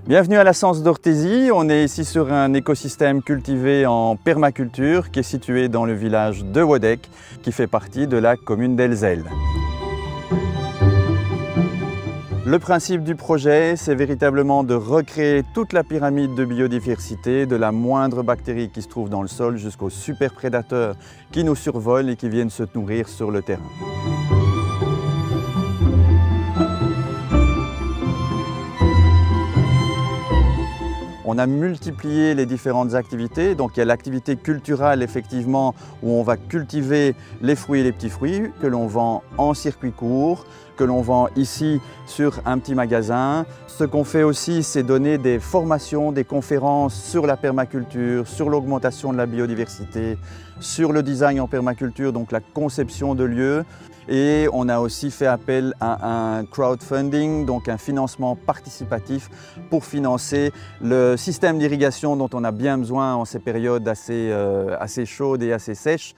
Bienvenue à la Cense d'Orthésie. On est ici sur un écosystème cultivé en permaculture qui est situé dans le village de Wodek, qui fait partie de la commune d'Elzele. Le principe du projet, c'est véritablement de recréer toute la pyramide de biodiversité, de la moindre bactérie qui se trouve dans le sol jusqu'aux super prédateurs qui nous survolent et qui viennent se nourrir sur le terrain. On a multiplié les différentes activités, donc il y a l'activité culturelle effectivement où on va cultiver les fruits et les petits fruits que l'on vend en circuit court, que l'on vend ici sur un petit magasin. Ce qu'on fait aussi, c'est donner des formations, des conférences sur la permaculture, sur l'augmentation de la biodiversité, sur le design en permaculture, donc la conception de lieux. Et on a aussi fait appel à un crowdfunding, donc un financement participatif pour financer le système d'irrigation dont on a bien besoin en ces périodes assez chaudes et assez sèches.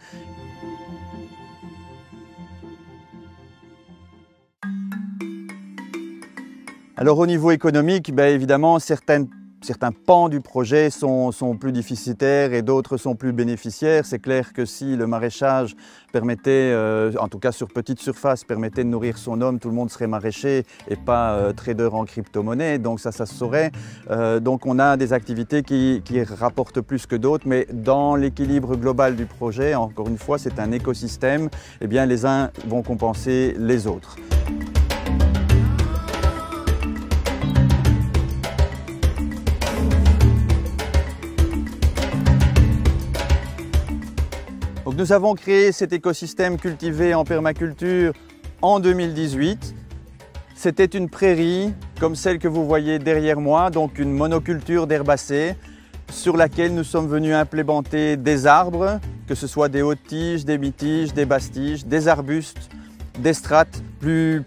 Alors au niveau économique, évidemment, certains pans du projet sont plus déficitaires et d'autres sont plus bénéficiaires. C'est clair que si le maraîchage permettait, en tout cas sur petite surface, permettait de nourrir son homme, tout le monde serait maraîcher et pas trader en crypto-monnaie, donc ça se saurait. Donc on a des activités qui rapportent plus que d'autres, mais dans l'équilibre global du projet, encore une fois, c'est un écosystème, eh bien les uns vont compenser les autres. Donc nous avons créé cet écosystème cultivé en permaculture en 2018. C'était une prairie comme celle que vous voyez derrière moi, donc une monoculture d'herbacées sur laquelle nous sommes venus implémenter des arbres, que ce soit des hautes tiges, des mi-tiges, des basses tiges, des arbustes, des strates plus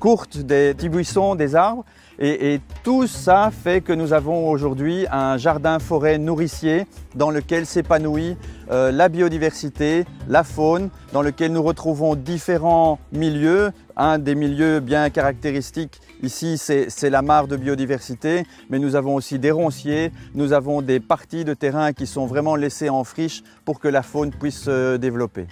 courtes, des petits buissons, des arbres. Et tout ça fait que nous avons aujourd'hui un jardin-forêt nourricier dans lequel s'épanouit la biodiversité, la faune, dans lequel nous retrouvons différents milieux. Un des milieux bien caractéristiques ici, c'est la mare de biodiversité, mais nous avons aussi des ronciers, nous avons des parties de terrain qui sont vraiment laissées en friche pour que la faune puisse se développer.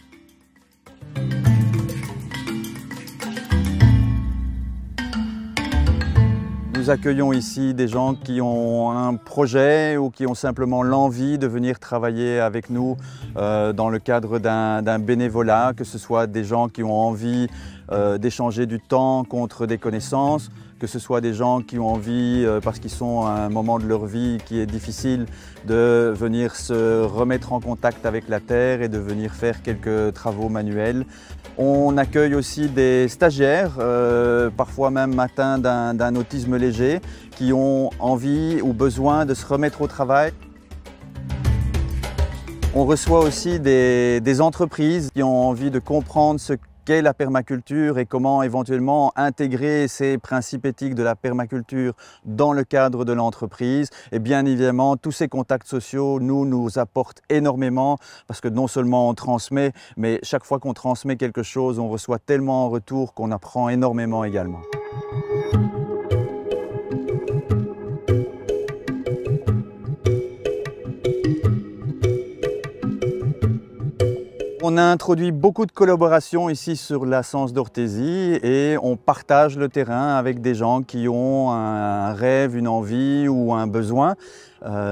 Nous accueillons ici des gens qui ont un projet ou qui ont simplement l'envie de venir travailler avec nous dans le cadre d'un bénévolat, que ce soit des gens qui ont envie d'échanger du temps contre des connaissances, que ce soit des gens qui ont envie, parce qu'ils sont à un moment de leur vie qui est difficile, de venir se remettre en contact avec la terre et de venir faire quelques travaux manuels. On accueille aussi des stagiaires, parfois même atteints d'un autisme léger, qui ont envie ou besoin de se remettre au travail. On reçoit aussi des entreprises qui ont envie de comprendre ce qu'est la permaculture et comment éventuellement intégrer ces principes éthiques de la permaculture dans le cadre de l'entreprise. Et bien évidemment, tous ces contacts sociaux nous apportent énormément parce que non seulement on transmet, mais chaque fois qu'on transmet quelque chose, on reçoit tellement en retour qu'on apprend énormément également. On a introduit beaucoup de collaborations ici sur la Cense d'Orthésie et on partage le terrain avec des gens qui ont un rêve, une envie ou un besoin.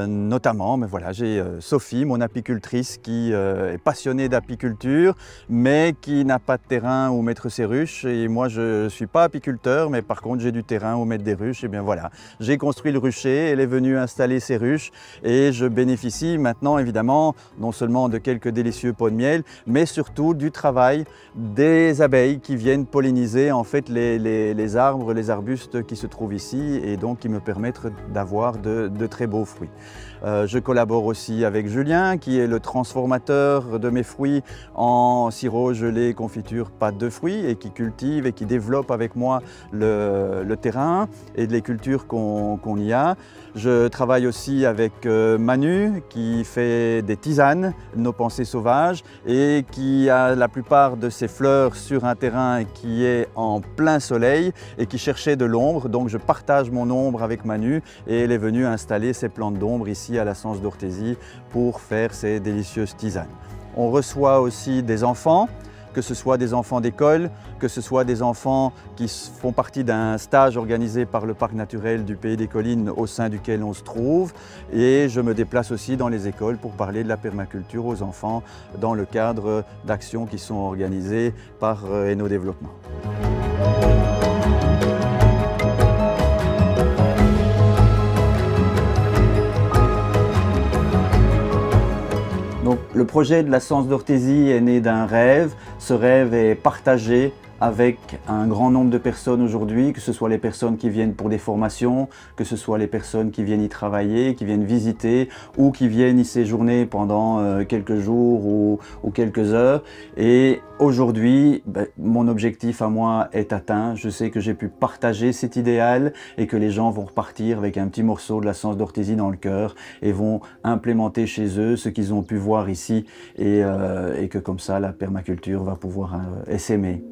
Notamment, j'ai Sophie, mon apicultrice, qui est passionnée d'apiculture, mais qui n'a pas de terrain où mettre ses ruches. Et moi, je ne suis pas apiculteur, mais par contre, j'ai du terrain où mettre des ruches. Et bien voilà, j'ai construit le rucher, elle est venue installer ses ruches et je bénéficie maintenant, évidemment, non seulement de quelques délicieux pots de miel, mais surtout du travail des abeilles qui viennent polliniser en fait les arbres, les arbustes qui se trouvent ici et donc qui me permettent d'avoir de très beaux fruits. fruits. Je collabore aussi avec Julien, qui est le transformateur de mes fruits en sirop, gelée, confiture, pâte de fruits, et qui cultive et qui développe avec moi le terrain et les cultures qu'on y a. Je travaille aussi avec Manu, qui fait des tisanes, nos pensées sauvages, et qui a la plupart de ses fleurs sur un terrain qui est en plein soleil et qui cherchait de l'ombre. Donc je partage mon ombre avec Manu et elle est venue installer ses plantes d'ombre ici à la Cense d'Orthésie pour faire ces délicieuses tisanes. On reçoit aussi des enfants, que ce soit des enfants d'école, que ce soit des enfants qui font partie d'un stage organisé par le Parc naturel du Pays des Collines au sein duquel on se trouve. Et je me déplace aussi dans les écoles pour parler de la permaculture aux enfants dans le cadre d'actions qui sont organisées par Hainaut Développement. Donc, le projet de la Cense d'Orthésie est né d'un rêve. Ce rêve est partagé avec un grand nombre de personnes aujourd'hui, que ce soit les personnes qui viennent pour des formations, que ce soit les personnes qui viennent y travailler, qui viennent visiter ou qui viennent y séjourner pendant quelques jours ou quelques heures. Et aujourd'hui, mon objectif à moi est atteint. Je sais que j'ai pu partager cet idéal et que les gens vont repartir avec un petit morceau de la Cense d'Orthésie dans le cœur et vont implémenter chez eux ce qu'ils ont pu voir ici et que comme ça la permaculture va pouvoir s'aimer.